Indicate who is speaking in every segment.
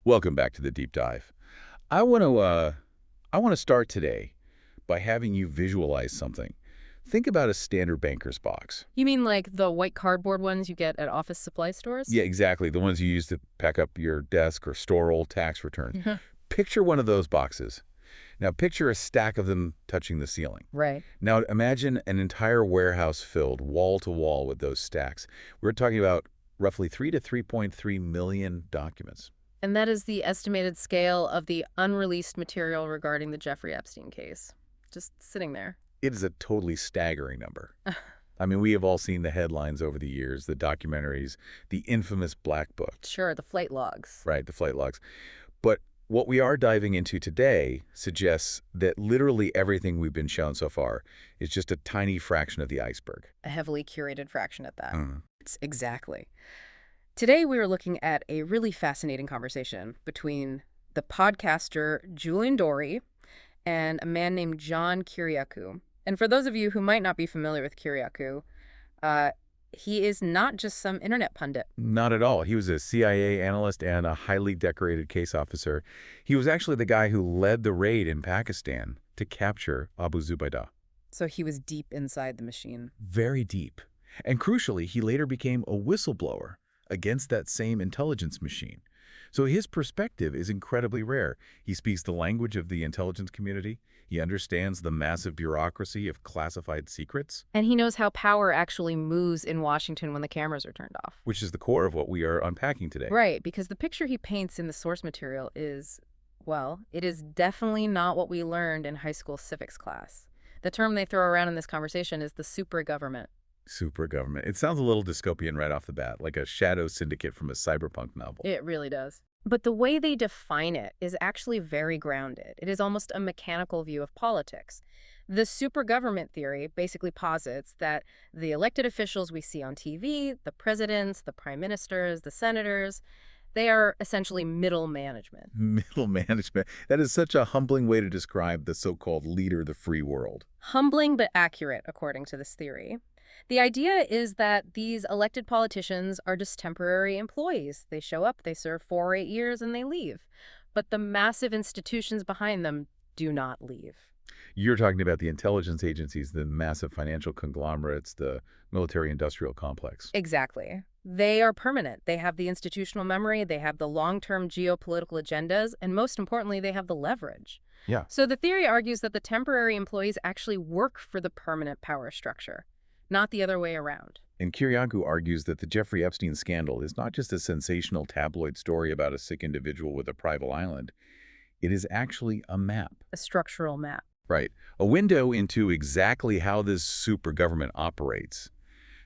Speaker 1: Welcome back to the deep dive. I want to start today by having you visualize something. Think about a standard banker's box.
Speaker 2: You mean like the white cardboard ones you get at office supply stores?
Speaker 1: Yeah, exactly. The ones you use to pack up your desk or store old tax returns.
Speaker 2: Mhm.
Speaker 1: Picture one of those boxes. Now picture a stack of them touching the ceiling.
Speaker 2: Right.
Speaker 1: Now imagine an entire warehouse filled wall to wall with those stacks. We're talking about roughly 3 to 3.3 million documents.
Speaker 2: And that is the estimated scale of the unreleased material regarding the Jeffrey Epstein case. Just sitting there.
Speaker 1: It is a totally staggering number. I mean, we have all seen the headlines over the years, the documentaries, the infamous Black Book.
Speaker 2: Sure, the flight logs.
Speaker 1: Right, the flight logs. But what we are diving into today suggests that literally everything we've been shown so far is just a tiny fraction of the iceberg.
Speaker 2: A heavily curated fraction at that.
Speaker 1: Mm.
Speaker 2: It's exactly. Today we are looking at a really fascinating conversation between the podcaster Julian Dorey and a man named John Kiriakou. And for those of you who might not be familiar with Kiriakou, he is not just some internet pundit.
Speaker 1: Not at all. He was a CIA analyst and a highly decorated case officer. He was actually the guy who led the raid in Pakistan to capture Abu Zubaydah.
Speaker 2: So he was deep inside the machine.
Speaker 1: Very deep. And crucially, he later became a whistleblower against that same intelligence machine. So his perspective is incredibly rare. He speaks the language of the intelligence community. He understands the massive bureaucracy of classified secrets.
Speaker 2: And he knows how power actually moves in Washington when the cameras are turned off.
Speaker 1: Which is the core of what we are unpacking today.
Speaker 2: Right, because the picture he paints in the source material is, well, it is definitely not what we learned in high school civics class. The term they throw around in this conversation is the Supra-Government.
Speaker 1: Supra-Government. It sounds a little dystopian right off the bat, like a shadow syndicate from a cyberpunk novel.
Speaker 2: It really does. But the way they define it is actually very grounded. It is almost a mechanical view of politics. The super-government theory basically posits that the elected officials we see on TV, the presidents, the prime ministers, the senators, they are essentially middle management.
Speaker 1: Middle management. That is such a humbling way to describe the so-called leader of the free world.
Speaker 2: Humbling but accurate, according to this theory. The idea is that these elected politicians are just temporary employees. They show up, they serve 4 or 8 years, and they leave. But the massive institutions behind them do not leave.
Speaker 1: You're talking about the intelligence agencies, the massive financial conglomerates, the military-industrial complex.
Speaker 2: Exactly. They are permanent. They have the institutional memory, they have the long-term geopolitical agendas, and most importantly, they have the leverage.
Speaker 1: Yeah.
Speaker 2: So the theory argues that the temporary employees actually work for the permanent power structure, not the other way around.
Speaker 1: And Kiriakou argues that the Jeffrey Epstein scandal is not just a sensational tabloid story about a sick individual with a private island. It is actually a map.
Speaker 2: A structural map.
Speaker 1: Right. A window into exactly how this super government operates,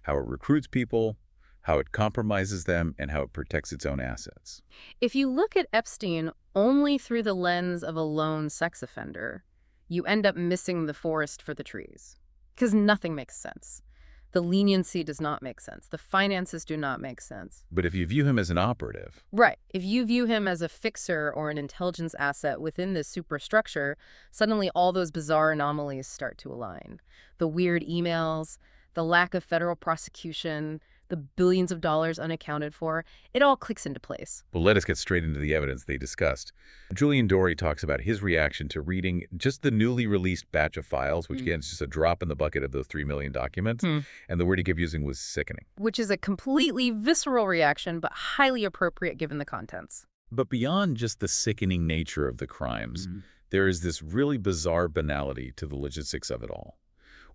Speaker 1: how it recruits people, how it compromises them, and how it protects its own assets.
Speaker 2: If you look at Epstein only through the lens of a lone sex offender, you end up missing the forest for the trees. Because nothing makes sense. The leniency does not make sense. The finances do not make sense.
Speaker 1: But if you view him as an operative...
Speaker 2: Right. If you view him as a fixer or an intelligence asset within this superstructure, suddenly all those bizarre anomalies start to align. The weird emails, the lack of federal prosecution, the billions of dollars unaccounted for, it all clicks into place.
Speaker 1: Well, let us get straight into the evidence they discussed. Julian Dorey talks about his reaction to reading just the newly released batch of files, which again is just a drop in the bucket of those 3 million documents, and the word he kept using was sickening.
Speaker 2: Which is a completely visceral reaction, but highly appropriate given the contents.
Speaker 1: But beyond just the sickening nature of the crimes, there is this really bizarre banality to the logistics of it all.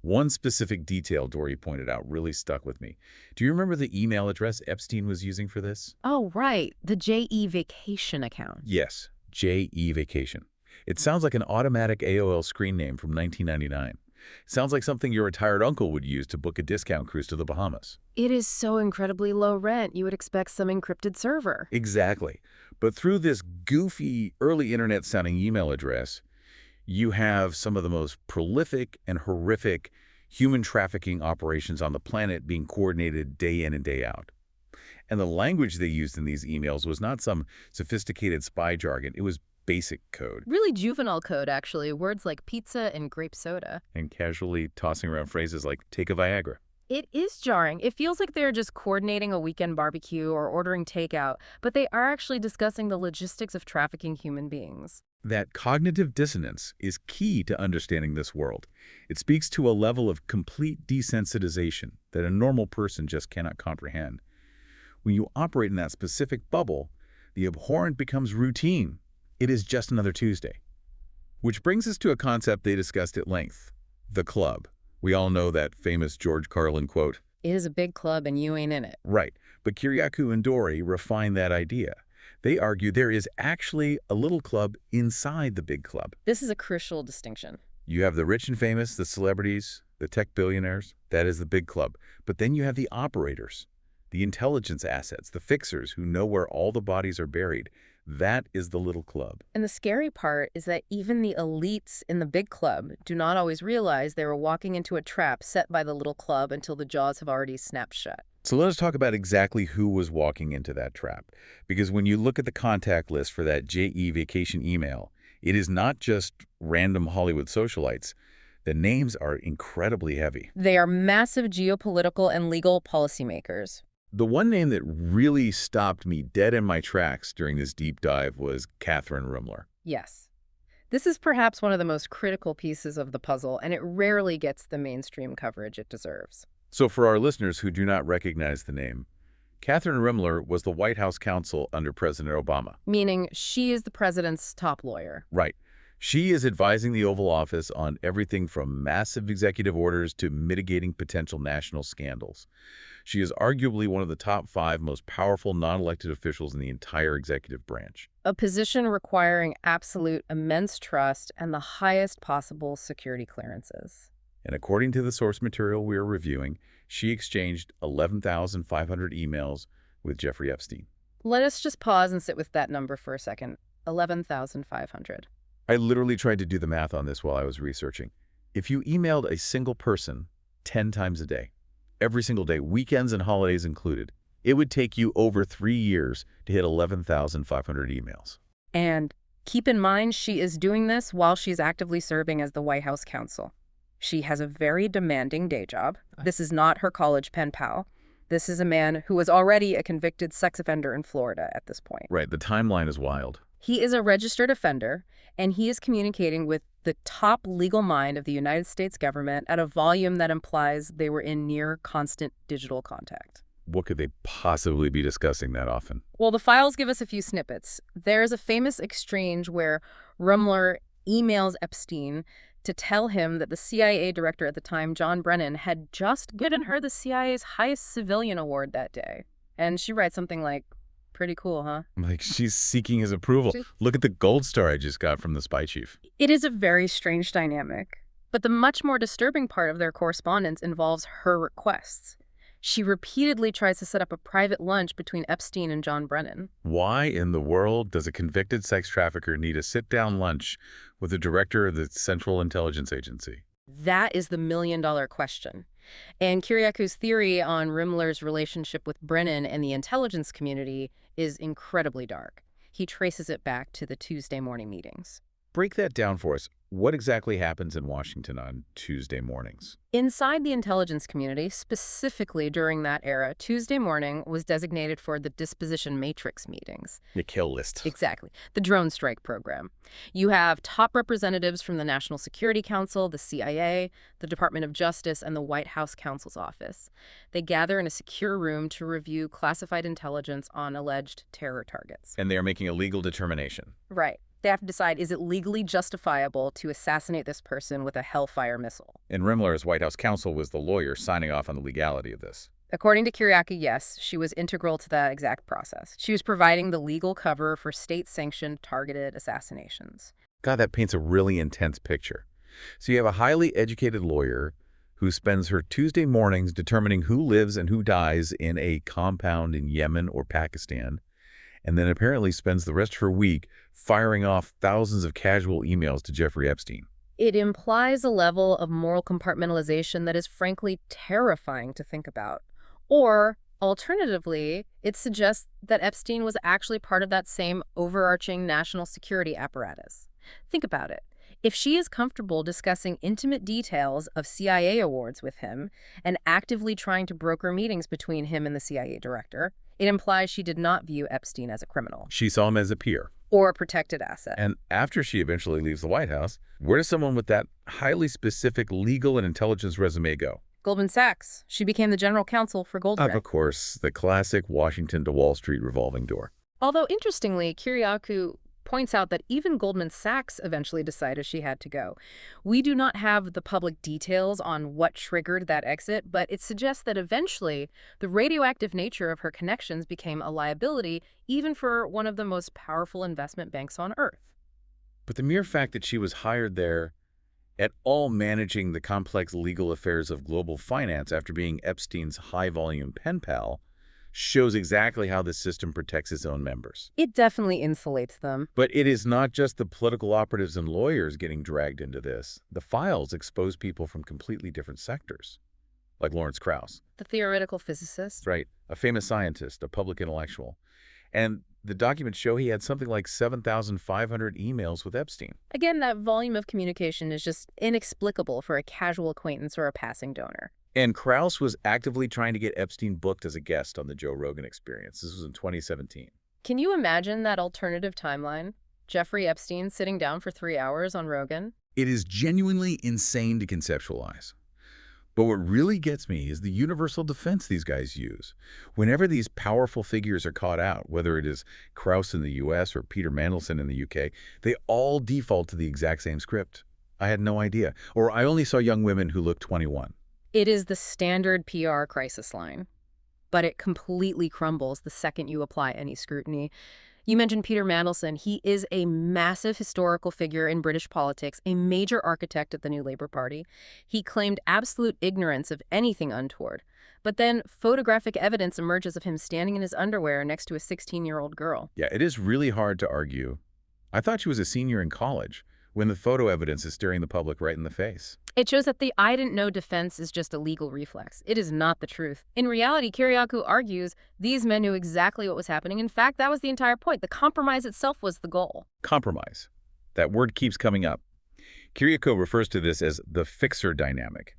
Speaker 1: One specific detail Dorey pointed out really stuck with me. Do you remember the email address Epstein was using for this?
Speaker 2: Oh, right. The JE Vacation account.
Speaker 1: Yes, JE Vacation. It sounds like an automatic AOL screen name from 1999. Sounds like something your retired uncle would use to book a discount cruise to the Bahamas.
Speaker 2: It is so incredibly low rent, you would expect some encrypted server.
Speaker 1: Exactly. But through this goofy, early internet-sounding email address, you have some of the most prolific and horrific human trafficking operations on the planet being coordinated day in and day out. And the language they used in these emails was not some sophisticated spy jargon. It was basic code.
Speaker 2: Really juvenile code, actually. Words like pizza and grape soda.
Speaker 1: And casually tossing around phrases like, take a Viagra.
Speaker 2: It is jarring. It feels like they're just coordinating a weekend barbecue or ordering takeout, but they are actually discussing the logistics of trafficking human beings.
Speaker 1: That cognitive dissonance is key to understanding this world. It speaks to a level of complete desensitization that a normal person just cannot comprehend. When you operate in that specific bubble, the abhorrent becomes routine. It is just another Tuesday. Which brings us to a concept they discussed at length, the club. We all know that famous George Carlin quote.
Speaker 2: It is a big club and you ain't in it.
Speaker 1: Right, but Kiriakou and Dorey refine that idea. They argue there is actually a little club inside the big club.
Speaker 2: This is a crucial distinction.
Speaker 1: You have the rich and famous, the celebrities, the tech billionaires. That is the big club. But then you have the operators, the intelligence assets, the fixers who know where all the bodies are buried. That is the little club.
Speaker 2: And the scary part is that even the elites in the big club do not always realize they were walking into a trap set by the little club until the jaws have already snapped shut.
Speaker 1: So let us talk about exactly who was walking into that trap. Because when you look at the contact list for that JE vacation email, it is not just random Hollywood socialites. The names are incredibly heavy.
Speaker 2: They are massive geopolitical and legal policymakers.
Speaker 1: The one name that really stopped me dead in my tracks during this deep dive was Kathern Remler.
Speaker 2: Yes. This is perhaps one of the most critical pieces of the puzzle, and it rarely gets the mainstream coverage it deserves.
Speaker 1: So for our listeners who do not recognize the name, Kathern Remler was the White House counsel under President Obama.
Speaker 2: Meaning she is the president's top lawyer.
Speaker 1: Right. She is advising the Oval Office on everything from massive executive orders to mitigating potential national scandals. She is arguably one of the top 5 most powerful non-elected officials in the entire executive branch.
Speaker 2: A position requiring absolute immense trust and the highest possible security clearances.
Speaker 1: And according to the source material we are reviewing, she exchanged 11,500 emails with Jeffrey Epstein.
Speaker 2: Let us just pause and sit with that number for a second. 11,500.
Speaker 1: I literally tried to do the math on this while I was researching. If you emailed a single person 10 times a day, every single day, weekends and holidays included, it would take you over 3 years to hit 11,500 emails.
Speaker 2: And keep in mind, she is doing this while she's actively serving as the White House counsel. She has a very demanding day job. This is not her college pen pal. This is a man who was already a convicted sex offender in Florida at this point.
Speaker 1: Right, the timeline is wild.
Speaker 2: He is a registered offender, and he is communicating with the top legal mind of the United States government at a volume that implies they were in near constant digital contact.
Speaker 1: What could they possibly be discussing that often?
Speaker 2: Well, the files give us a few snippets. There's a famous exchange where Remler emails Epstein to tell him that the CIA director at the time, John Brennan, had just given her the CIA's highest civilian award that day. And she writes something like, pretty cool, huh?
Speaker 1: Like, she's seeking his approval. Look at the gold star I just got from the spy chief.
Speaker 2: It is a very strange dynamic. But the much more disturbing part of their correspondence involves her requests. She repeatedly tries to set up a private lunch between Epstein and John Brennan.
Speaker 1: Why in the world does a convicted sex trafficker need a sit-down lunch with the director of the Central Intelligence Agency?
Speaker 2: That is the million-dollar question. And Kiriakou's theory on Remler's relationship with Brennan and the intelligence community is incredibly dark. He traces it back to the Tuesday morning meetings.
Speaker 1: Break that down for us. What exactly happens in Washington on Tuesday mornings?
Speaker 2: Inside the intelligence community, specifically during that era, Tuesday morning was designated for the disposition matrix meetings.
Speaker 1: The kill list.
Speaker 2: Exactly. The drone strike program. You have top representatives from the National Security Council, the CIA, the Department of Justice, and the White House counsel's office. They gather in a secure room to review classified intelligence on alleged terror targets.
Speaker 1: And they are making a legal determination.
Speaker 2: Right. They have to decide, is it legally justifiable to assassinate this person with a Hellfire missile?
Speaker 1: And Remler, as White House counsel, was the lawyer signing off on the legality of this.
Speaker 2: According to Kiriakou, yes, she was integral to that exact process. She was providing the legal cover for state-sanctioned targeted assassinations.
Speaker 1: God, that paints a really intense picture. So you have a highly educated lawyer who spends her Tuesday mornings determining who lives and who dies in a compound in Yemen or Pakistan, and then apparently spends the rest of her week firing off thousands of casual emails to Jeffrey Epstein.
Speaker 2: It implies a level of moral compartmentalization that is frankly terrifying to think about. Or, alternatively, it suggests that Epstein was actually part of that same overarching national security apparatus. Think about it. If she is comfortable discussing intimate details of CIA awards with him and actively trying to broker meetings between him and the CIA director, it implies she did not view Epstein as a criminal
Speaker 1: She saw him as a peer.
Speaker 2: or a protected asset.
Speaker 1: And after she eventually leaves the White House, where does someone with that highly specific legal and intelligence resume go?
Speaker 2: Goldman Sachs. She became the general counsel for Goldman.
Speaker 1: Of course, the classic Washington to Wall Street revolving door.
Speaker 2: Although, interestingly, Kiriakou points out that even Goldman Sachs eventually decided she had to go. We do not have the public details on what triggered that exit, but it suggests that eventually the radioactive nature of her connections became a liability even for one of the most powerful investment banks on Earth.
Speaker 1: But the mere fact that she was hired there at all managing the complex legal affairs of global finance after being Epstein's high-volume pen pal shows exactly how the system protects its own members.
Speaker 2: It definitely insulates them.
Speaker 1: But it is not just the political operatives and lawyers getting dragged into this. The files expose people from completely different sectors, like Lawrence Krauss.
Speaker 2: The theoretical physicist.
Speaker 1: Right, a famous scientist, a public intellectual. And the documents show he had something like 7,500 emails with Epstein.
Speaker 2: Again, that volume of communication is just inexplicable for a casual acquaintance or a passing donor.
Speaker 1: And Krauss was actively trying to get Epstein booked as a guest on the Joe Rogan Experience. This was in 2017.
Speaker 2: Can you imagine that alternative timeline? Jeffrey Epstein sitting down for 3 hours on Rogan?
Speaker 1: It is genuinely insane to conceptualize. But what really gets me is the universal defense these guys use. Whenever these powerful figures are caught out, whether it is Krauss in the US or Peter Mandelson in the UK, they all default to the exact same script. I had no idea. Or I only saw young women who looked 21.
Speaker 2: It is the standard PR crisis line, but it completely crumbles the second you apply any scrutiny. You mentioned Peter Mandelson. He is a massive historical figure in British politics, a major architect of the new Labour Party. He claimed absolute ignorance of anything untoward. But then photographic evidence emerges of him standing in his underwear next to a 16-year-old girl.
Speaker 1: Yeah, it is really hard to argue. I thought she was a senior in college when the photo evidence is staring the public right in the face.
Speaker 2: It shows that the I didn't know defense is just a legal reflex. It is not the truth. In reality, Kiriakou argues these men knew exactly what was happening. In fact, that was the entire point. The compromise itself was the goal.
Speaker 1: Compromise. That word keeps coming up. Kiriakou refers to this as the fixer dynamic.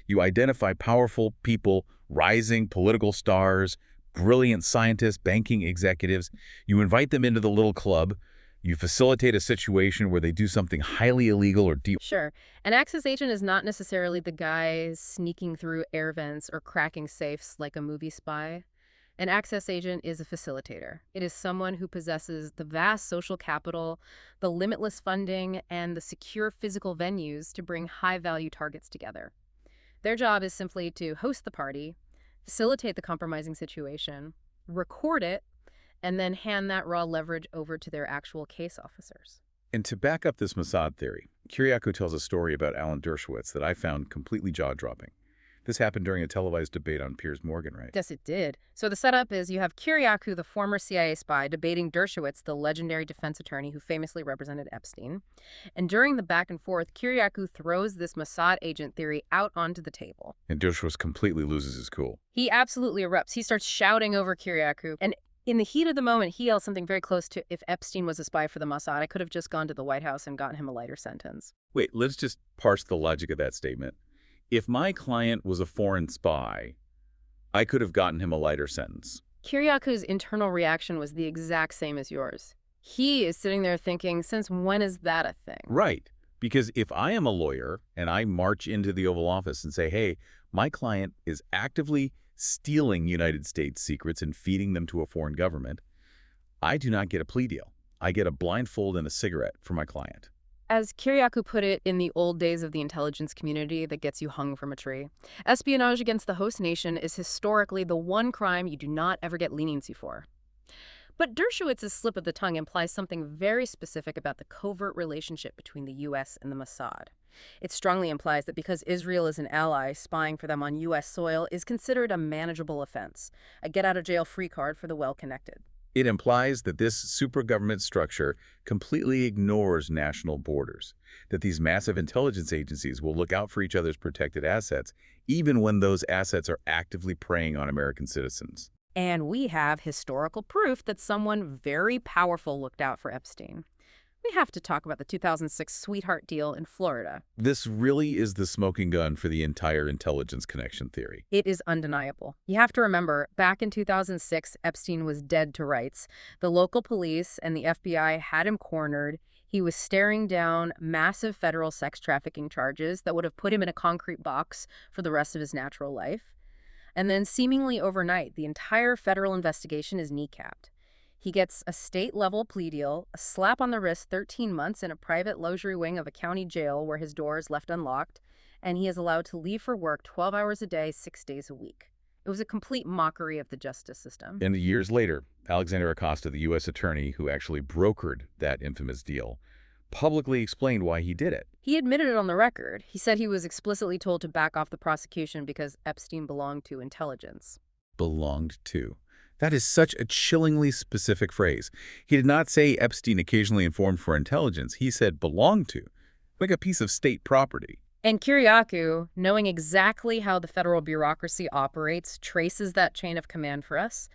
Speaker 1: You identify powerful people, rising political stars, brilliant scientists, banking executives. You invite them into the little club. You facilitate a situation where they do something highly illegal or deep.
Speaker 2: Sure. An access agent is not necessarily the guy sneaking through air vents or cracking safes like a movie spy. An access agent is a facilitator. It is someone who possesses the vast social capital, the limitless funding, and the secure physical venues to bring high-value targets together. Their job is simply to host the party, facilitate the compromising situation, record it, and then hand that raw leverage over to their actual case officers.
Speaker 1: And to back up this Mossad theory, Kiriakou tells a story about Alan Dershowitz that I found completely jaw-dropping. This happened during a televised debate on Piers Morgan, right?
Speaker 2: Yes, it did. So the setup is you have Kiriakou, the former CIA spy, debating Dershowitz, the legendary defense attorney who famously represented Epstein. And during the back and forth, Kiriakou throws this Mossad agent theory out onto the table.
Speaker 1: And Dershowitz completely loses his cool.
Speaker 2: He absolutely erupts. He starts shouting over Kiriakou. And in the heat of the moment, he yells something very close to, if Epstein was a spy for the Mossad, I could have just gone to the White House and gotten him a lighter sentence.
Speaker 1: Wait, let's just parse the logic of that statement. If my client was a foreign spy, I could have gotten him a lighter sentence.
Speaker 2: Kiriakou's internal reaction was the exact same as yours. He is sitting there thinking, since when is that a thing?
Speaker 1: Right. Because if I am a lawyer and I march into the Oval Office and say, hey, my client is actively stealing United States secrets and feeding them to a foreign government, I do not get a plea deal. I get a blindfold and a cigarette for my client.
Speaker 2: As Kiriakou put it in the old days of the intelligence community that gets you hung from a tree, espionage against the host nation is historically the one crime you do not ever get leniency for. But Dershowitz's slip of the tongue implies something very specific about the covert relationship between the U.S. and the Mossad. It strongly implies that because Israel is an ally, spying for them on U.S. soil is considered a manageable offense, a get-out-of-jail-free card for the well-connected.
Speaker 1: It implies that this super-government structure completely ignores national borders, that these massive intelligence agencies will look out for each other's protected assets, even when those assets are actively preying on American citizens.
Speaker 2: And we have historical proof that someone very powerful looked out for Epstein. We have to talk about the 2006 sweetheart deal in Florida.
Speaker 1: This really is the smoking gun for the entire intelligence connection theory.
Speaker 2: It is undeniable. You have to remember, back in 2006, Epstein was dead to rights. The local police and the FBI had him cornered. He was staring down massive federal sex trafficking charges that would have put him in a concrete box for the rest of his natural life. And then seemingly overnight, the entire federal investigation is kneecapped. He gets a state-level plea deal, a slap on the wrist, 13 months in a private luxury wing of a county jail where his door is left unlocked, and he is allowed to leave for work 12 hours a day, 6 days a week. It was a complete mockery of the justice system.
Speaker 1: And years later, Alexander Acosta, the U.S. attorney who actually brokered that infamous deal, publicly explained why he did it.
Speaker 2: He admitted it on the record. He said he was explicitly told to back off the prosecution because Epstein belonged to intelligence.
Speaker 1: Belonged to. That is such a chillingly specific phrase. He did not say Epstein occasionally informed for intelligence. He said belonged to, like a piece of state property.
Speaker 2: And Kiriakou, knowing exactly how the federal bureaucracy operates, traces that chain of command for us.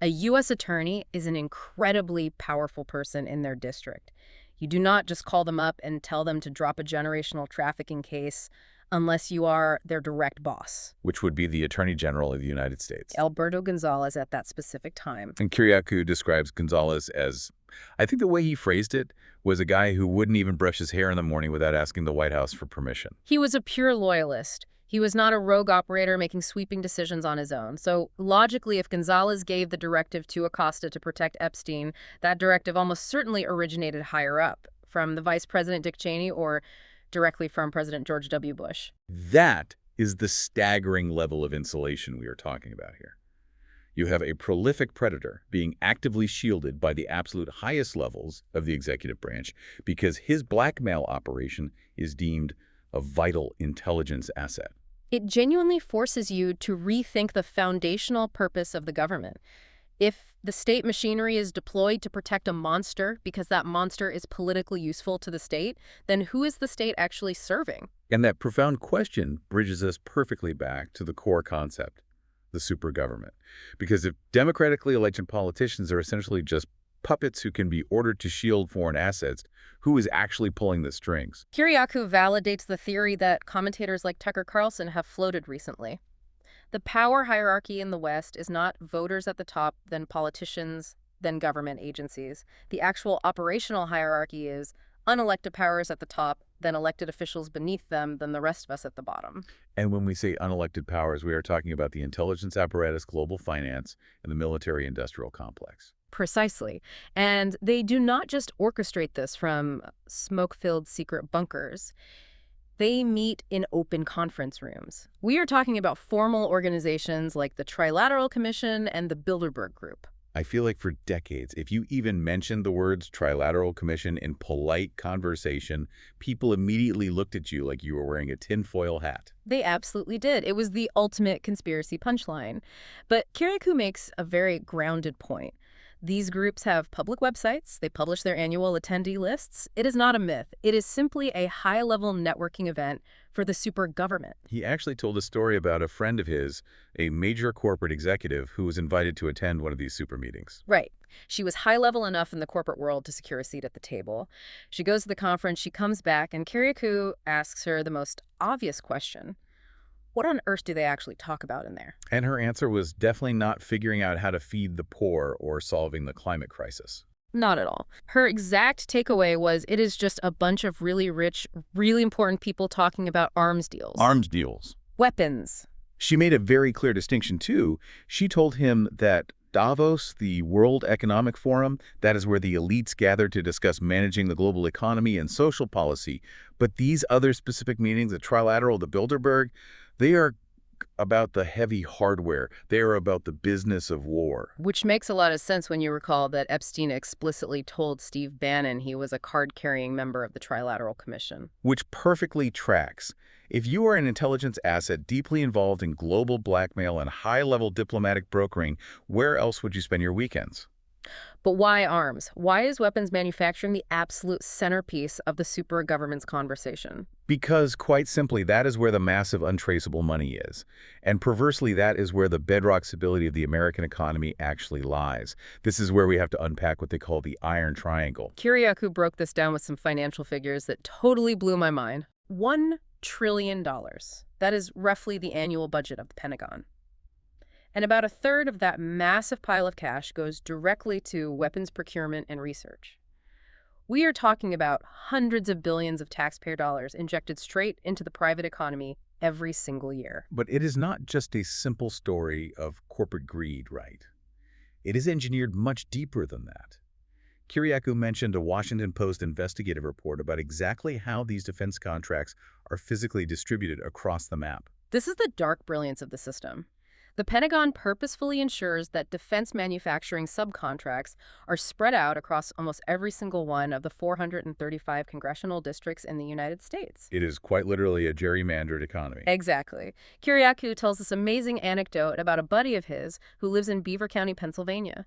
Speaker 2: A U.S. attorney is an incredibly powerful person in their district. You do not just call them up and tell them to drop a generational trafficking case unless you are their direct boss.
Speaker 1: Which would be the Attorney General of the United States.
Speaker 2: Alberto Gonzales at that specific time.
Speaker 1: And Kiriakou describes Gonzales as, I think the way he phrased it, was a guy who wouldn't even brush his hair in the morning without asking the White House for permission.
Speaker 2: He was a pure loyalist. He was not a rogue operator making sweeping decisions on his own. So logically, if Gonzales gave the directive to Acosta to protect Epstein, that directive almost certainly originated higher up, from the Vice President Dick Cheney or directly from President George W. Bush.
Speaker 1: That is the staggering level of insulation we are talking about here. You have a prolific predator being actively shielded by the absolute highest levels of the executive branch because his blackmail operation is deemed a vital intelligence asset.
Speaker 2: It genuinely forces you to rethink the foundational purpose of the government. If the state machinery is deployed to protect a monster because that monster is politically useful to the state, then who is the state actually serving?
Speaker 1: And that profound question bridges us perfectly back to the core concept, the Supra-Government. Because if democratically elected politicians are essentially just puppets who can be ordered to shield foreign assets, who is actually pulling the strings?
Speaker 2: Kiriakou validates the theory that commentators like Tucker Carlson have floated recently. The power hierarchy in the West is not voters at the top, then politicians, then government agencies. The actual operational hierarchy is unelected powers at the top, then elected officials beneath them, then the rest of us at the bottom.
Speaker 1: And when we say unelected powers, we are talking about the intelligence apparatus, global finance, and the military-industrial complex.
Speaker 2: Precisely. And they do not just orchestrate this from smoke-filled secret bunkers. They meet in open conference rooms. We are talking about formal organizations like the Trilateral Commission and the Bilderberg Group.
Speaker 1: I feel like for decades, if you even mentioned the words Trilateral Commission in polite conversation, people immediately looked at you like you were wearing a tinfoil hat.
Speaker 2: They absolutely did. It was the ultimate conspiracy punchline. But Kiriakou makes a very grounded point. These groups have public websites. They publish their annual attendee lists. It is not a myth. It is simply a high-level networking event for the Supra-Government.
Speaker 1: He actually told a story about a friend of his, a major corporate executive, who was invited to attend one of these super meetings.
Speaker 2: Right. She was high-level enough in the corporate world to secure a seat at the table. She goes to the conference, she comes back, and Kiriakou asks her the most obvious question. What on earth do they actually talk about in there?
Speaker 1: And her answer was definitely not figuring out how to feed the poor or solving the climate crisis.
Speaker 2: Not at all. Her exact takeaway was it is just a bunch of really rich, really important people talking about arms deals.
Speaker 1: Arms deals.
Speaker 2: Weapons.
Speaker 1: She made a very clear distinction, too. She told him that Davos, the World Economic Forum, that is where the elites gather to discuss managing the global economy and social policy. But these other specific meetings, the Trilateral, the Bilderberg, they are about the heavy hardware. They are about the business of war.
Speaker 2: Which makes a lot of sense when you recall that Epstein explicitly told Steve Bannon he was a card-carrying member of the Trilateral Commission.
Speaker 1: Which perfectly tracks. If you are an intelligence asset deeply involved in global blackmail and high-level diplomatic brokering, where else would you spend your weekends?
Speaker 2: But why arms? Why is weapons manufacturing the absolute centerpiece of the Supra-Government's conversation?
Speaker 1: Because, quite simply, that is where the massive untraceable money is. And perversely, that is where the bedrock stability of the American economy actually lies. This is where we have to unpack what they call the Iron Triangle.
Speaker 2: Kiriakou broke this down with some financial figures that totally blew my mind. $1 trillion. That is roughly the annual budget of the Pentagon. And about a third of that massive pile of cash goes directly to weapons procurement and research. We are talking about hundreds of billions of taxpayer dollars injected straight into the private economy every single year.
Speaker 1: But it is not just a simple story of corporate greed, right? It is engineered much deeper than that. Kiriakou mentioned a Washington Post investigative report about exactly how these defense contracts are physically distributed across the map.
Speaker 2: This is the dark brilliance of the system. The Pentagon purposefully ensures that defense manufacturing subcontracts are spread out across almost every single one of the 435 congressional districts in the United States.
Speaker 1: It is quite literally a gerrymandered economy.
Speaker 2: Exactly. Kiriakou tells this amazing anecdote about a buddy of his who lives in Beaver County, Pennsylvania.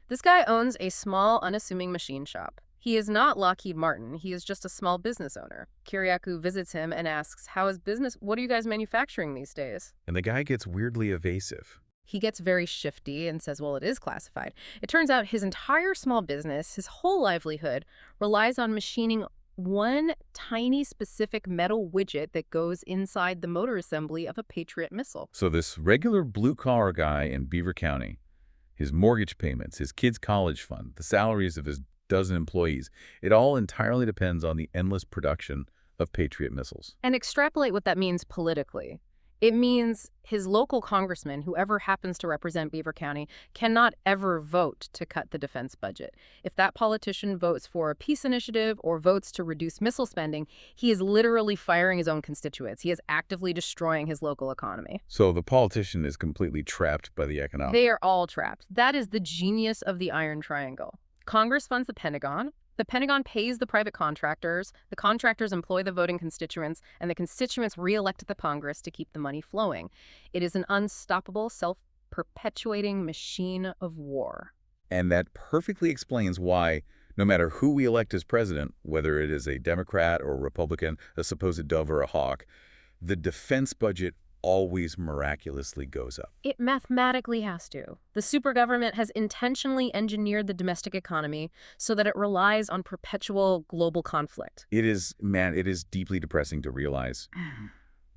Speaker 2: This guy owns a small, unassuming machine shop. He is not Lockheed Martin. He is just a small business owner. Kiriakou visits him and asks, how is business? What are you guys manufacturing these days?
Speaker 1: And the guy gets weirdly evasive.
Speaker 2: He gets very shifty and says, well, it is classified. It turns out his entire small business, his whole livelihood, relies on machining one tiny specific metal widget that goes inside the motor assembly of a Patriot missile.
Speaker 1: So this regular blue-collar guy in Beaver County, his mortgage payments, his kids' college fund, the salaries of his dozen employees, it all entirely depends on the endless production of Patriot missiles.
Speaker 2: And extrapolate what that means politically. It means his local congressman, whoever happens to represent Beaver County, cannot ever vote to cut the defense budget. If that politician votes for a peace initiative or votes to reduce missile spending, he is literally firing his own constituents. He is actively destroying his local economy.
Speaker 1: So the politician is completely trapped by the economic.
Speaker 2: They are all trapped. That is the genius of the Iron Triangle. Congress funds the Pentagon pays the private contractors, the contractors employ the voting constituents, and the constituents re-elect the Congress to keep the money flowing. It is an unstoppable, self-perpetuating machine of war.
Speaker 1: And that perfectly explains why, no matter who we elect as president, whether it is a Democrat or a Republican, a supposed dove or a hawk, the defense budget always miraculously goes up.
Speaker 2: It mathematically has to. The Supra-Government has intentionally engineered the domestic economy so that it relies on perpetual global conflict.
Speaker 1: It is deeply depressing to realize,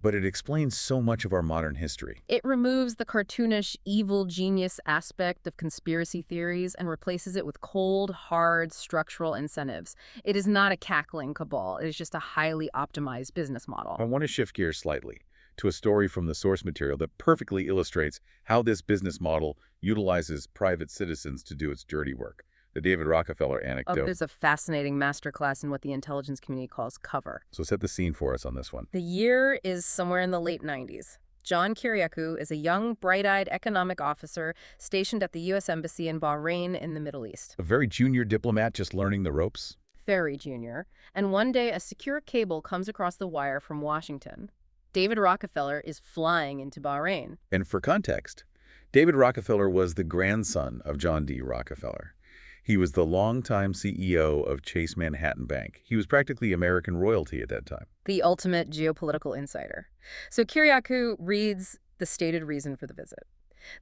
Speaker 1: but it explains so much of our modern history.
Speaker 2: It removes the cartoonish, evil genius aspect of conspiracy theories and replaces it with cold, hard, structural incentives. It is not a cackling cabal. It is just a highly optimized business model.
Speaker 1: I want to shift gears slightly to a story from the source material that perfectly illustrates how this business model utilizes private citizens to do its dirty work. The David Rockefeller anecdote.
Speaker 2: There's a fascinating masterclass in what the intelligence community calls cover.
Speaker 1: So set the scene for us on this one.
Speaker 2: The year is somewhere in the late 90s. John Kiriakou is a young, bright-eyed economic officer stationed at the U.S. Embassy in Bahrain in the Middle East.
Speaker 1: A very junior diplomat just learning the ropes.
Speaker 2: Very junior. And one day, a secure cable comes across the wire from Washington. David Rockefeller is flying into Bahrain.
Speaker 1: And for context, David Rockefeller was the grandson of John D. Rockefeller. He was the longtime CEO of Chase Manhattan Bank. He was practically American royalty at that time.
Speaker 2: The ultimate geopolitical insider. So Kiriakou reads the stated reason for the visit.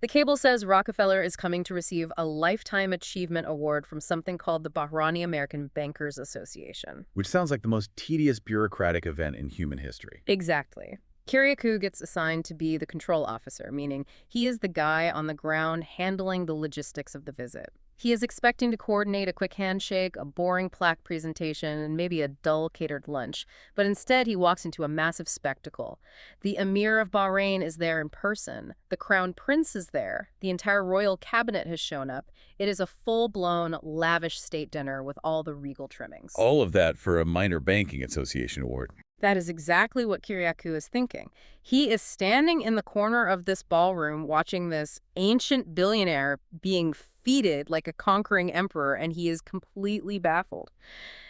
Speaker 2: The cable says Rockefeller is coming to receive a Lifetime Achievement Award from something called the Bahraini American Bankers Association.
Speaker 1: Which sounds like the most tedious bureaucratic event in human history.
Speaker 2: Exactly. Kiriakou gets assigned to be the control officer, meaning he is the guy on the ground handling the logistics of the visit. He is expecting to coordinate a quick handshake, a boring plaque presentation, and maybe a dull catered lunch. But instead, he walks into a massive spectacle. The Emir of Bahrain is there in person. The Crown Prince is there. The entire royal cabinet has shown up. It is a full-blown, lavish state dinner with all the regal trimmings.
Speaker 1: All of that for a minor banking association award.
Speaker 2: That is exactly what Kiriakou is thinking. He is standing in the corner of this ballroom watching this ancient billionaire being feted like a conquering emperor, and he is completely baffled.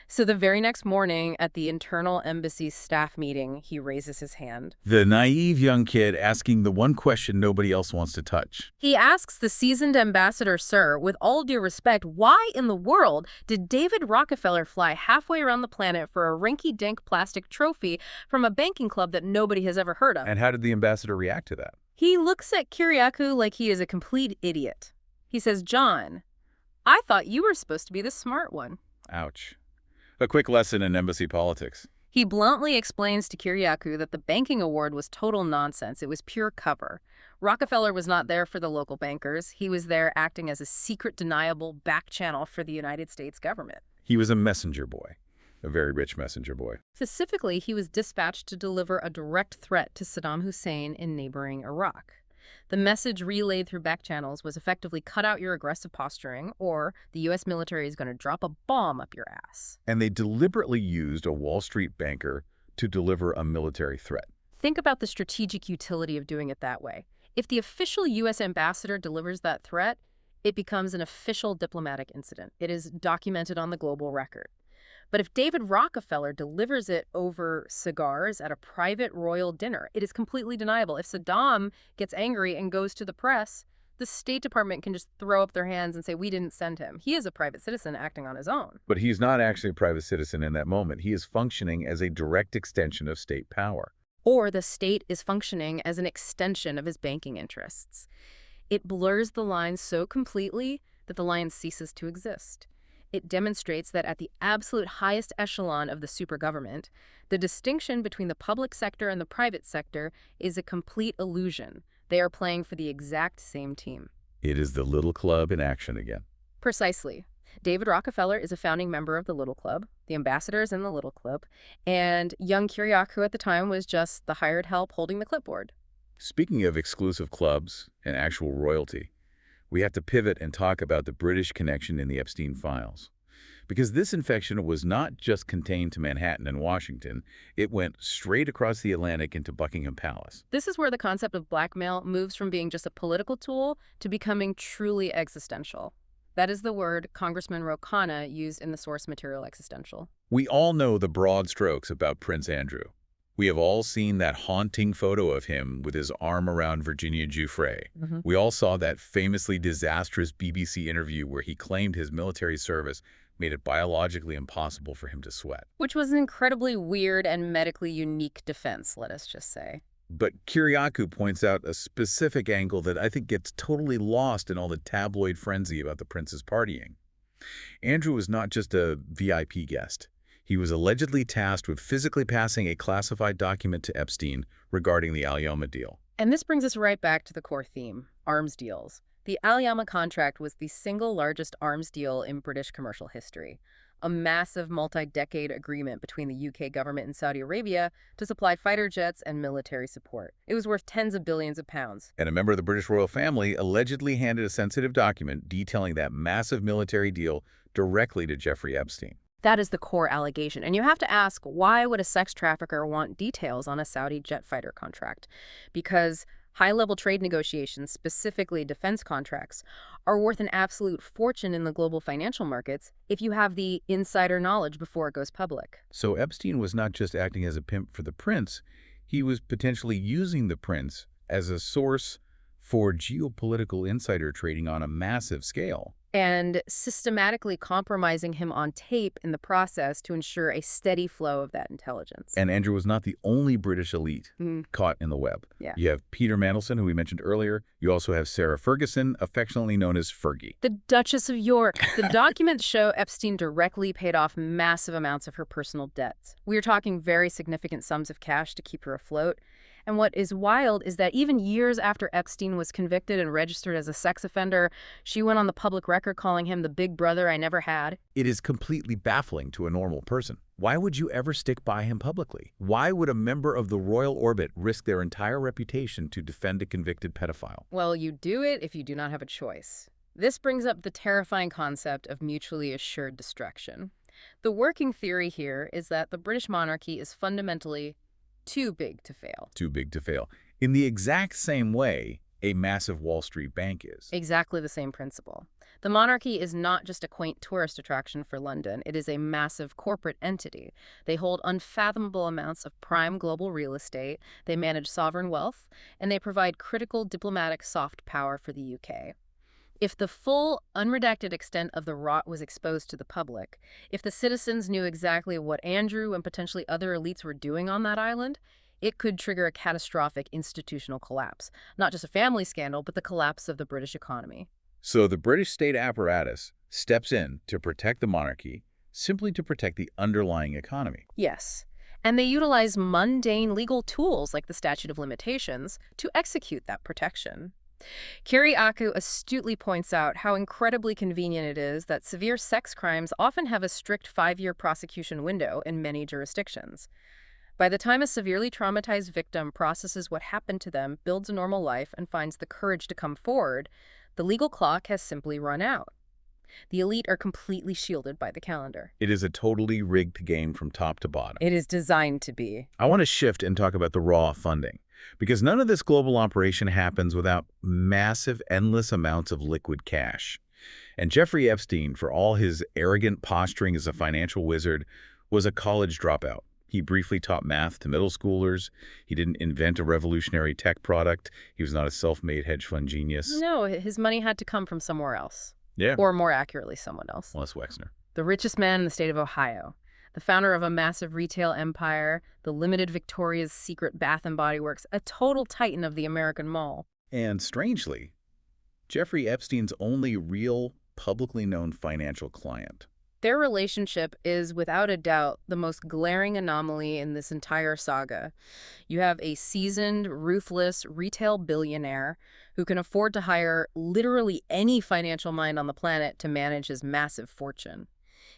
Speaker 2: So the very next morning at the internal embassy staff meeting, he raises his hand.
Speaker 1: The naive young kid asking the one question nobody else wants to touch.
Speaker 2: He asks the seasoned ambassador, "Sir, with all due respect, why in the world did David Rockefeller fly halfway around the planet for a rinky-dink plastic trophy from a banking club that nobody has ever heard of?"
Speaker 1: And how did the ambassador react to that?
Speaker 2: He looks at Kiriakou like he is a complete idiot. He says, "John, I thought you were supposed to be the smart one."
Speaker 1: Ouch. A quick lesson in embassy politics.
Speaker 2: He bluntly explains to Kiriakou that the banking award was total nonsense. It was pure cover. Rockefeller was not there for the local bankers. He was there acting as a secret, deniable back channel for the United States government.
Speaker 1: He was a messenger boy, a very rich messenger boy.
Speaker 2: Specifically, he was dispatched to deliver a direct threat to Saddam Hussein in neighboring Iraq. The message relayed through back channels was effectively cut out your aggressive posturing, or the U.S. military is going to drop a bomb up your ass.
Speaker 1: And they deliberately used a Wall Street banker to deliver a military threat.
Speaker 2: Think about the strategic utility of doing it that way. If the official U.S. ambassador delivers that threat, it becomes an official diplomatic incident. It is documented on the global record. But if David Rockefeller delivers it over cigars at a private royal dinner, it is completely deniable. If Saddam gets angry and goes to the press, the State Department can just throw up their hands and say, "We didn't send him." He is a private citizen acting on his own.
Speaker 1: But he's not actually a private citizen in that moment. He is functioning as a direct extension of state power.
Speaker 2: Or the state is functioning as an extension of his banking interests. It blurs the lines so completely that the line ceases to exist. It demonstrates that at the absolute highest echelon of the Supra-Government, the distinction between the public sector and the private sector is a complete illusion. They are playing for the exact same team.
Speaker 1: It is the little club in action again.
Speaker 2: Precisely. David Rockefeller is a founding member of the Little Club. The ambassador is in the Little Club. And young Kiriakou at the time was just the hired help holding the clipboard.
Speaker 1: Speaking of exclusive clubs and actual royalty, we have to pivot and talk about the British connection in the Epstein files. Because this infection was not just contained to Manhattan and Washington, it went straight across the Atlantic into Buckingham Palace.
Speaker 2: This is where the concept of blackmail moves from being just a political tool to becoming truly existential. That is the word Congressman Ro Khanna used in the source material existential.
Speaker 1: We all know the broad strokes about Prince Andrew. We have all seen that haunting photo of him with his arm around Virginia Giuffre. We all saw that famously disastrous BBC interview where he claimed his military service made it biologically impossible for him to sweat.
Speaker 2: Which was an incredibly weird and medically unique defense, let us just say.
Speaker 1: But Kiriakou points out a specific angle that I think gets totally lost in all the tabloid frenzy about the prince's partying. Andrew was not just a VIP guest. He was allegedly tasked with physically passing a classified document to Epstein regarding the Alyoma deal.
Speaker 2: And this brings us right back to the core theme, arms deals. The Alyoma contract was the single largest arms deal in British commercial history, a massive multi-decade agreement between the UK government and Saudi Arabia to supply fighter jets and military support. It was worth tens of billions of pounds.
Speaker 1: And a member of the British royal family allegedly handed a sensitive document detailing that massive military deal directly to Jeffrey Epstein.
Speaker 2: That is the core allegation. And you have to ask, why would a sex trafficker want details on a Saudi jet fighter contract? Because high-level trade negotiations, specifically defense contracts, are worth an absolute fortune in the global financial markets if you have the insider knowledge before it goes public.
Speaker 1: So Epstein was not just acting as a pimp for the prince, he was potentially using the prince as a source for geopolitical insider trading on a massive scale.
Speaker 2: And systematically compromising him on tape in the process to ensure a steady flow of that intelligence.
Speaker 1: And Andrew was not the only British elite caught in the web.
Speaker 2: Yeah.
Speaker 1: You have Peter Mandelson, who we mentioned earlier. You also have Sarah Ferguson, affectionately known as Fergie.
Speaker 2: The Duchess of York. The documents show Epstein directly paid off massive amounts of her personal debts. We are talking very significant sums of cash to keep her afloat. And what is wild is that even years after Epstein was convicted and registered as a sex offender, she went on the public record calling him the big brother I never had.
Speaker 1: It is completely baffling to a normal person. Why would you ever stick by him publicly? Why would a member of the royal orbit risk their entire reputation to defend a convicted pedophile?
Speaker 2: Well, you do it if you do not have a choice. This brings up the terrifying concept of mutually assured destruction. The working theory here is that the British monarchy is fundamentally too big to fail.
Speaker 1: Too big to fail. In the exact same way, a massive Wall Street bank is.
Speaker 2: Exactly the same principle. The monarchy is not just a quaint tourist attraction for London. It is a massive corporate entity. They hold unfathomable amounts of prime global real estate, they manage sovereign wealth, and they provide critical diplomatic soft power for the UK. If the full, unredacted extent of the rot was exposed to the public, if the citizens knew exactly what Andrew and potentially other elites were doing on that island, it could trigger a catastrophic institutional collapse. Not just a family scandal, but the collapse of the British economy.
Speaker 1: So the British state apparatus steps in to protect the monarchy, simply to protect the underlying economy.
Speaker 2: Yes. And they utilize mundane legal tools like the statute of limitations to execute that protection. Kiriakou astutely points out how incredibly convenient it is that severe sex crimes often have a strict 5-year prosecution window in many jurisdictions. By the time a severely traumatized victim processes what happened to them, builds a normal life, and finds the courage to come forward, the legal clock has simply run out. The elite are completely shielded by the calendar.
Speaker 1: It is a totally rigged game from top to bottom.
Speaker 2: It is designed to be.
Speaker 1: I want to shift and talk about the raw funding, because none of this global operation happens without massive, endless amounts of liquid cash. And Jeffrey Epstein, for all his arrogant posturing as a financial wizard, was a college dropout. He briefly taught math to middle schoolers. He didn't invent a revolutionary tech product. He was not a self-made hedge fund genius.
Speaker 2: No, his money had to come from somewhere else.
Speaker 1: Yeah.
Speaker 2: Or more accurately, someone else.
Speaker 1: Well, that's Wexner.
Speaker 2: The richest man in the state of Ohio. The founder of a massive retail empire, the limited Victoria's Secret Bath and Body Works, a total titan of the American mall.
Speaker 1: And strangely, Jeffrey Epstein's only real, publicly known financial client.
Speaker 2: Their relationship is, without a doubt, the most glaring anomaly in this entire saga. You have a seasoned, ruthless retail billionaire who can afford to hire literally any financial mind on the planet to manage his massive fortune.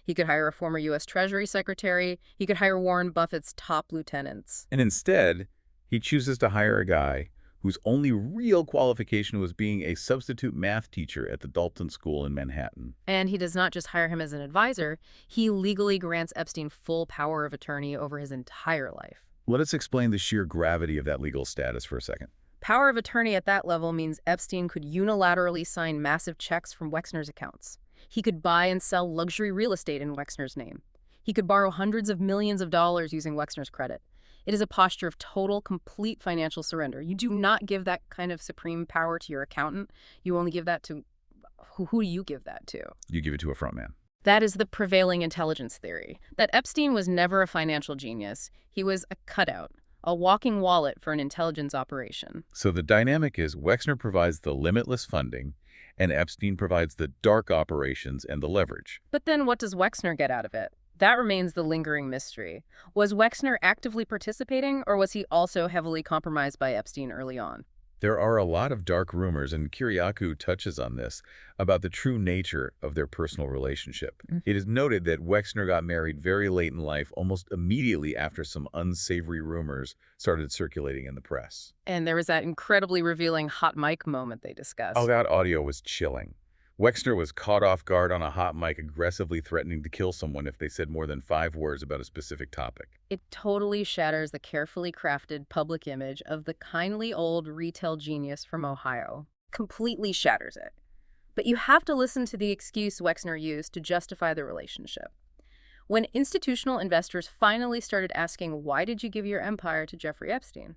Speaker 2: He could hire a former U.S. Treasury Secretary. He could hire Warren Buffett's top lieutenants.
Speaker 1: And instead, he chooses to hire a guy whose only real qualification was being a substitute math teacher at the Dalton School in Manhattan.
Speaker 2: And he does not just hire him as an advisor, he legally grants Epstein full power of attorney over his entire life.
Speaker 1: Let us explain the sheer gravity of that legal status for a second.
Speaker 2: Power of attorney at that level means Epstein could unilaterally sign massive checks from Wexner's accounts. He could buy and sell luxury real estate in Wexner's name. He could borrow hundreds of millions of dollars using Wexner's credit. It is a posture of total, complete financial surrender. You do not give that kind of supreme power to your accountant. You only give that to... Who do you give that to?
Speaker 1: You give it to a front man.
Speaker 2: That is the prevailing intelligence theory, that Epstein was never a financial genius. He was a cutout, a walking wallet for an intelligence operation.
Speaker 1: So the dynamic is Wexner provides the limitless funding, and Epstein provides the dark operations and the leverage.
Speaker 2: But then what does Wexner get out of it? That remains the lingering mystery. Was Wexner actively participating, or was he also heavily compromised by Epstein early on?
Speaker 1: There are a lot of dark rumors, and Kiriakou touches on this, about the true nature of their personal relationship. It is noted that Wexner got married very late in life, almost immediately after some unsavory rumors started circulating in the press.
Speaker 2: And there was that incredibly revealing hot mic moment they discussed.
Speaker 1: Oh, that audio was chilling. Wexner was caught off guard on a hot mic, aggressively threatening to kill someone if they said more than 5 words about a specific topic.
Speaker 2: It totally shatters the carefully crafted public image of the kindly old retail genius from Ohio. Completely shatters it. But you have to listen to the excuse Wexner used to justify the relationship. When institutional investors finally started asking, why did you give your empire to Jeffrey Epstein?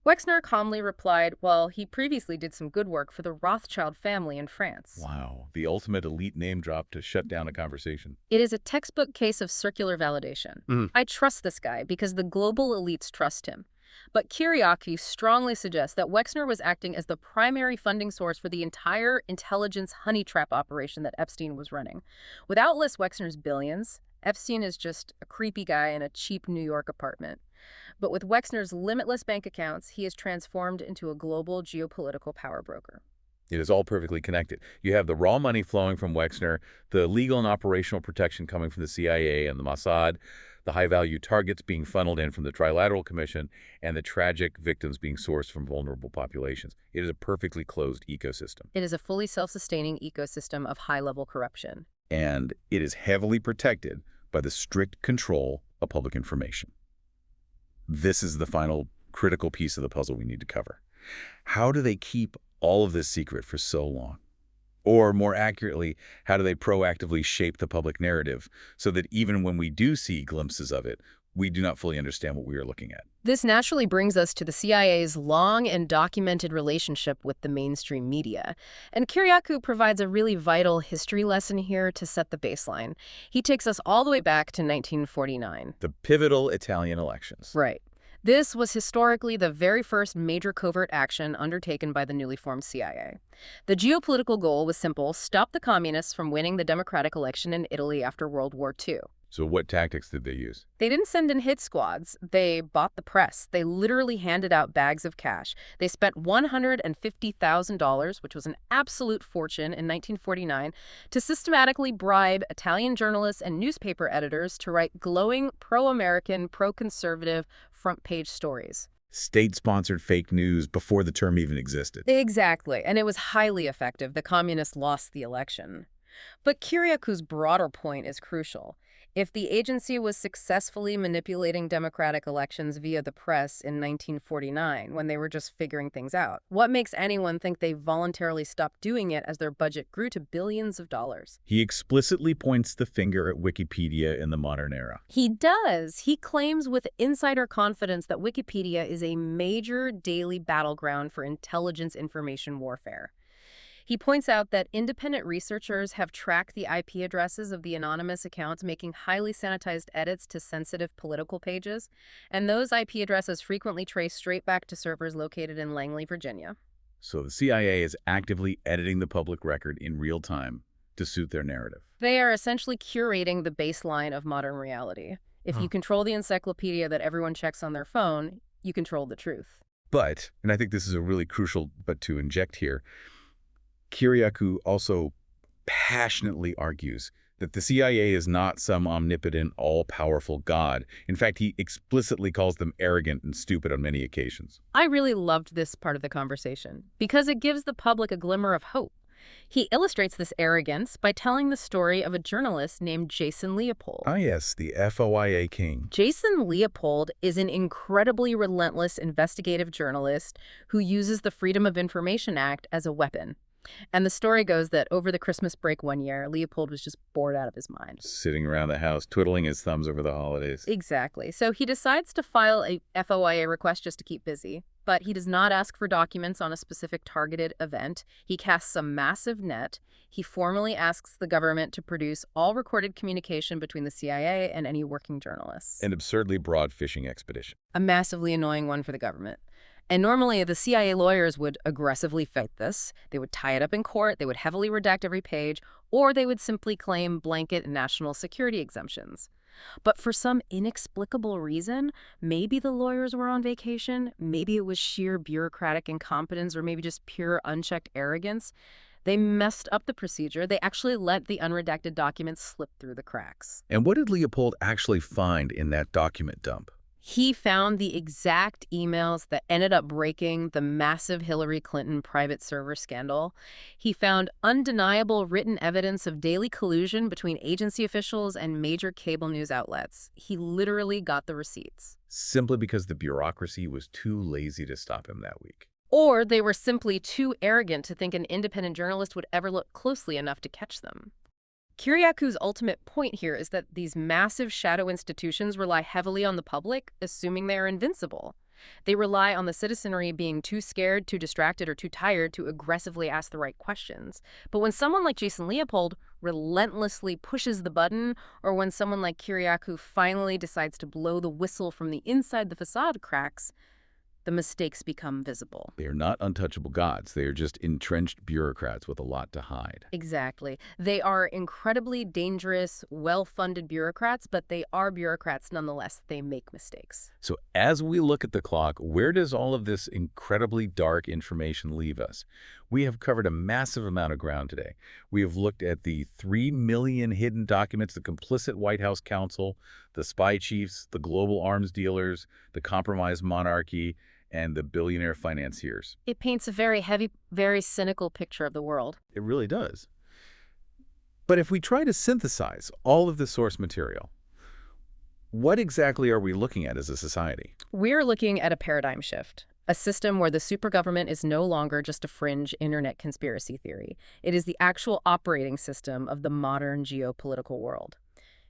Speaker 2: Wexner calmly replied, well, he previously did some good work for the Rothschild family in France.
Speaker 1: Wow, the ultimate elite name drop to shut down a conversation.
Speaker 2: It is a textbook case of circular validation. I trust this guy because the global elites trust him. But Kiriakou strongly suggests that Wexner was acting as the primary funding source for the entire intelligence honey trap operation that Epstein was running. Without Les Wexner's billions, Epstein is just a creepy guy in a cheap New York apartment. But with Wexner's limitless bank accounts, he is transformed into a global geopolitical power broker.
Speaker 1: It is all perfectly connected. You have the raw money flowing from Wexner, the legal and operational protection coming from the CIA and the Mossad, the high-value targets being funneled in from the Trilateral Commission, and the tragic victims being sourced from vulnerable populations. It is a perfectly closed ecosystem.
Speaker 2: It is a fully self-sustaining ecosystem of high-level corruption.
Speaker 1: And it is heavily protected by the strict control of public information. This is the final critical piece of the puzzle we need to cover. How do they keep all of this secret for so long? Or more accurately, how do they proactively shape the public narrative so that even when we do see glimpses of it, we do not fully understand what we are looking at?
Speaker 2: This naturally brings us to the CIA's long and documented relationship with the mainstream media. And Kiriakou provides a really vital history lesson here to set the baseline. He takes us all the way back to 1949.
Speaker 1: The pivotal Italian elections.
Speaker 2: Right. This was historically the very first major covert action undertaken by the newly formed CIA. The geopolitical goal was simple: stop the communists from winning the democratic election in Italy after World War II.
Speaker 1: So what tactics did they use?
Speaker 2: They didn't send in hit squads. They bought the press. They literally handed out bags of cash. They spent $150,000, which was an absolute fortune in 1949, to systematically bribe Italian journalists and newspaper editors to write glowing, pro-American, pro-conservative front-page stories.
Speaker 1: State-sponsored fake news before the term even existed.
Speaker 2: Exactly, and it was highly effective. The communists lost the election. But Kiriakou's broader point is crucial. If the agency was successfully manipulating democratic elections via the press in 1949, when they were just figuring things out, what makes anyone think they voluntarily stopped doing it as their budget grew to billions of dollars?
Speaker 1: He explicitly points the finger at Wikipedia in the modern era.
Speaker 2: He does. He claims with insider confidence that Wikipedia is a major daily battleground for intelligence information warfare. He points out that independent researchers have tracked the IP addresses of the anonymous accounts making highly sanitized edits to sensitive political pages, and those IP addresses frequently trace straight back to servers located in Langley, Virginia.
Speaker 1: So the CIA is actively editing the public record in real time to suit their narrative.
Speaker 2: They are essentially curating the baseline of modern reality. If you control the encyclopedia that everyone checks on their phone, you control the truth.
Speaker 1: But, and I think this is a really crucial but to inject here, Kiriakou also passionately argues that the CIA is not some omnipotent, all-powerful god. In fact, he explicitly calls them arrogant and stupid on many occasions.
Speaker 2: I really loved this part of the conversation because it gives the public a glimmer of hope. He illustrates this arrogance by telling the story of a journalist named Jason Leopold.
Speaker 1: Ah, yes, the FOIA king.
Speaker 2: Jason Leopold is an incredibly relentless investigative journalist who uses the Freedom of Information Act as a weapon. And the story goes that over the Christmas break one year, Leopold was just bored out of his mind.
Speaker 1: Sitting around the house, twiddling his thumbs over the holidays.
Speaker 2: Exactly. So he decides to file a FOIA request just to keep busy. But he does not ask for documents on a specific targeted event. He casts a massive net. He formally asks the government to produce all recorded communication between the CIA and any working journalists.
Speaker 1: An absurdly broad fishing expedition.
Speaker 2: A massively annoying one for the government. And normally, the CIA lawyers would aggressively fight this. They would tie it up in court, they would heavily redact every page, or they would simply claim blanket national security exemptions. But for some inexplicable reason, maybe the lawyers were on vacation, maybe it was sheer bureaucratic incompetence, or maybe just pure unchecked arrogance, they messed up the procedure. They actually let the unredacted documents slip through the cracks.
Speaker 1: And what did Leopold actually find in that document dump?
Speaker 2: He found the exact emails that ended up breaking the massive Hillary Clinton private server scandal. He found undeniable written evidence of daily collusion between agency officials and major cable news outlets. He literally got the receipts.
Speaker 1: Simply because the bureaucracy was too lazy to stop him that week.
Speaker 2: Or they were simply too arrogant to think an independent journalist would ever look closely enough to catch them. Kiriakou's ultimate point here is that these massive shadow institutions rely heavily on the public, assuming they are invincible. They rely on the citizenry being too scared, too distracted, or too tired to aggressively ask the right questions. But when someone like Jason Leopold relentlessly pushes the button, or when someone like Kiriakou finally decides to blow the whistle from the inside the facade cracks, the mistakes become visible.
Speaker 1: They are not untouchable gods. They are just entrenched bureaucrats with a lot to hide.
Speaker 2: Exactly. They are incredibly dangerous, well-funded bureaucrats, but they are bureaucrats nonetheless. They make mistakes.
Speaker 1: So as we look at the clock, where does all of this incredibly dark information leave us? We have covered a massive amount of ground today. We have looked at the 3 million hidden documents, the complicit White House counsel, the spy chiefs, the global arms dealers, the compromised monarchy, and the billionaire financiers.
Speaker 2: It paints a very heavy, very cynical picture of the world.
Speaker 1: It really does. But if we try to synthesize all of the source material, what exactly are we looking at as a society?
Speaker 2: We're looking at a paradigm shift. A system where the supergovernment is no longer just a fringe internet conspiracy theory. It is the actual operating system of the modern geopolitical world.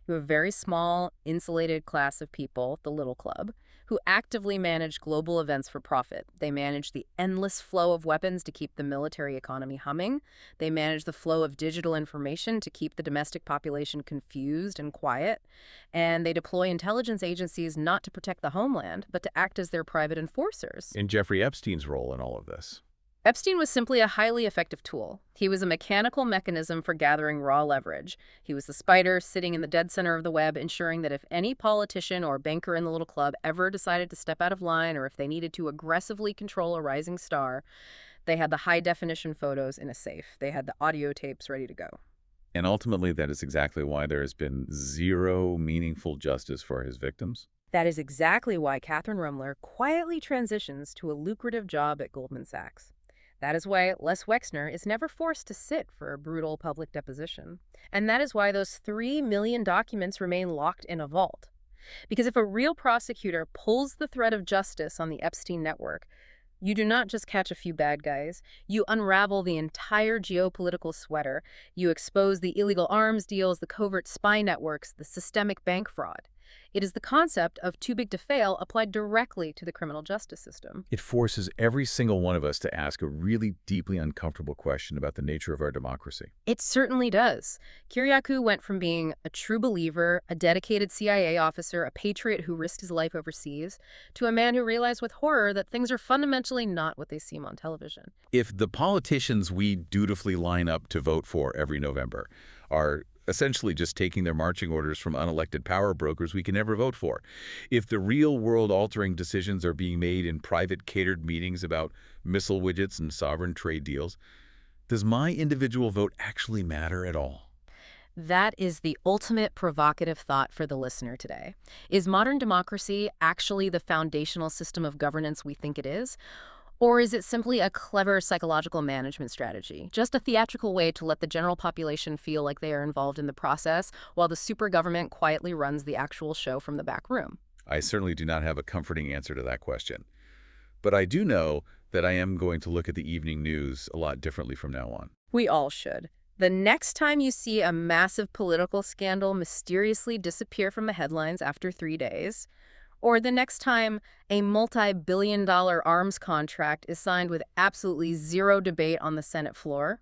Speaker 2: You have a very small, insulated class of people, the little club, who actively manage global events for profit. They manage the endless flow of weapons to keep the military economy humming. They manage the flow of digital information to keep the domestic population confused and quiet. And they deploy intelligence agencies not to protect the homeland, but to act as their private enforcers.
Speaker 1: And Jeffrey Epstein's role in all of this.
Speaker 2: Epstein was simply a highly effective tool. He was a mechanical mechanism for gathering raw leverage. He was the spider sitting in the dead center of the web, ensuring that if any politician or banker in the little club ever decided to step out of line, or if they needed to aggressively control a rising star, they had the high-definition photos in a safe. They had the audio tapes ready to go.
Speaker 1: And ultimately, that is exactly why there has been zero meaningful justice for his victims.
Speaker 2: That is exactly why Kathern Remler quietly transitions to a lucrative job at Goldman Sachs. That is why Les Wexner is never forced to sit for a brutal public deposition. And that is why those 3 million documents remain locked in a vault. Because if a real prosecutor pulls the thread of justice on the Epstein network, you do not just catch a few bad guys. You unravel the entire geopolitical sweater. You expose the illegal arms deals, the covert spy networks, the systemic bank fraud. It is the concept of too big to fail applied directly to the criminal justice system.
Speaker 1: It forces every single one of us to ask a really deeply uncomfortable question about the nature of our democracy.
Speaker 2: It certainly does. Kiriakou went from being a true believer, a dedicated CIA officer, a patriot who risked his life overseas, to a man who realized with horror that things are fundamentally not what they seem on television.
Speaker 1: If the politicians we dutifully line up to vote for every November are essentially just taking their marching orders from unelected power brokers we can never vote for, if the real world-altering decisions are being made in private catered meetings about missile widgets and sovereign trade deals, does my individual vote actually matter at all?
Speaker 2: That is the ultimate provocative thought for the listener today. Is modern democracy actually the foundational system of governance we think it is? Or is it simply a clever psychological management strategy, just a theatrical way to let the general population feel like they are involved in the process, while the supergovernment quietly runs the actual show from the back room?
Speaker 1: I certainly do not have a comforting answer to that question. But I do know that I am going to look at the evening news a lot differently from now on.
Speaker 2: We all should. The next time you see a massive political scandal mysteriously disappear from the headlines after 3 days, or the next time a multi-billion-dollar arms contract is signed with absolutely zero debate on the Senate floor,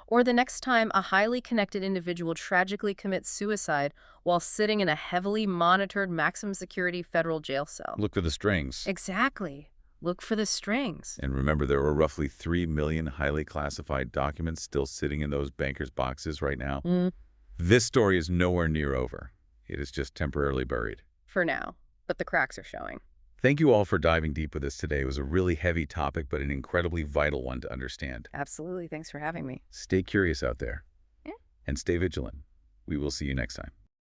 Speaker 2: or the next time a highly connected individual tragically commits suicide while sitting in a heavily monitored maximum security federal jail cell.
Speaker 1: Look for the strings.
Speaker 2: Exactly. Look for the strings.
Speaker 1: And remember, there were roughly 3 million highly classified documents still sitting in those bankers' boxes right now. This story is nowhere near over. It is just temporarily buried.
Speaker 2: For now. But the cracks are showing.
Speaker 1: Thank you all for diving deep with us today. It was a really heavy topic, but an incredibly vital one to understand.
Speaker 2: Absolutely. Thanks for having me.
Speaker 1: Stay curious out there.
Speaker 2: Yeah.
Speaker 1: And stay vigilant. We will see you next time.